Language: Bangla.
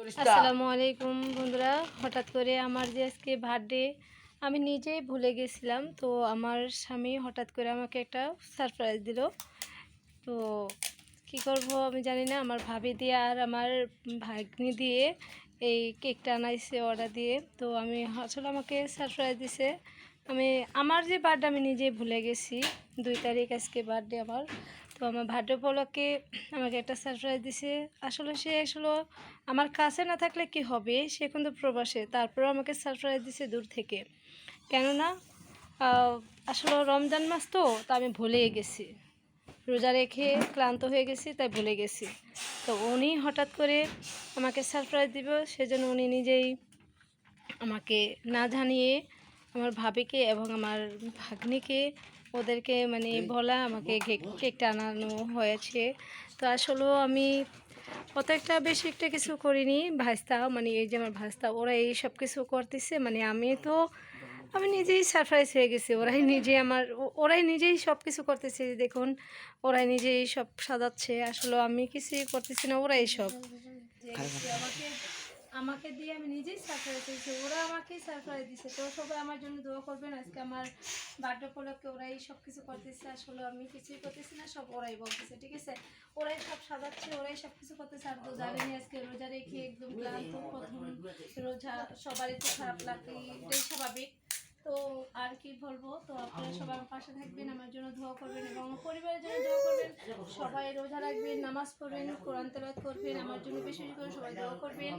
আসসালামু আলাইকুম বন্ধুরা। হঠাৎ করে আমার যে আজকে বার্থডে, আমি নিজেই ভুলে গেছিলাম। তো আমার স্বামী হঠাৎ করে আমাকে একটা সারপ্রাইজ দিল। তো কি করব আমি জানি না। আমার ভাবি দিয়ে আর আমার ভাগ্নি দিয়ে এই কেকটা আনাইছে অর্ডার দিয়ে। তো আমি আসলে আমাকে সারপ্রাইজ দিছে। আমার যে বার্থডে আমি নিজেই ভুলে গেছি। 2 তারিখ আজকে বার্থডে আমার। তো আমার বার্থডে উপলক্ষে আমাকে একটা সারপ্রাইজ দিছে। আসলে সে আমার কাছে না থাকলে কি হবে, সে কিন্তু প্রবাসে, তারপরেও আমাকে সারপ্রাইজ দিছে দূর থেকে। কেননা আসলে রমজান মাস তো আমি ভুলেই গেছি, রোজা রেখে ক্লান্ত হয়ে গেছি, তাই ভুলে গেছি। তো উনি হঠাৎ করে আমাকে সারপ্রাইজ দিব, সেজন্য উনি নিজেই আমাকে না জানিয়ে আমার ভাবিকে এবং আমার ভাগ্নিকে ওদেরকে বলা আমাকে কেকটা আনানো হয়েছে। তো আসলেও আমি অত একটা বেশি একটা কিছু করিনি। ভাস্তা এই যে আমার ভাস্তা, ওরা এই সব কিছু করতেছে, আমি নিজেই সারপ্রাইজ হয়ে গেছি। ওরাই নিজেই সব কিছু করতেছে। দেখুন, ওরাই নিজেই সব সাজাচ্ছে। আসলে আমি কিছুই করতেছি না, ওরাই সব আমাকে আমাকে দিয়ে আমি নিজেই সারপ্রাইজ দিয়েছি। ওরা আমাকেই সারপ্রাইজ দিছে। তো সবাই আমার জন্য দোয়া করবেন। আজকে আমার বার্থডে উপলক্ষে ওরাই সব কিছু করতেছে। আসলে আমি কিছুই করতেছি না, সব ওরাই বলতেছে। ঠিক আছে, ওরাই সব সাজাচ্ছে, ওরাই সব কিছু করতেছে। আর তো জানেনি আজকে রোজা রেখে একদম ক্লান্ত, প্রথম রোজা, সবারই তো খারাপ লাগে, এটাই স্বাভাবিক। তো আর কি বলবো, তো আপনারা সবাই আমার পাশে থাকবেন, আমার জন্য দোয়া করবেন এবং আমার পরিবারের জন্য দোয়া করবেন। সবাই রোজা রাখবেন, নামাজ পড়বেন, কোরআন তেলাওয়াত করবেন। আমার জন্য বেশি বেশি করে সবাই দোয়া করবেন।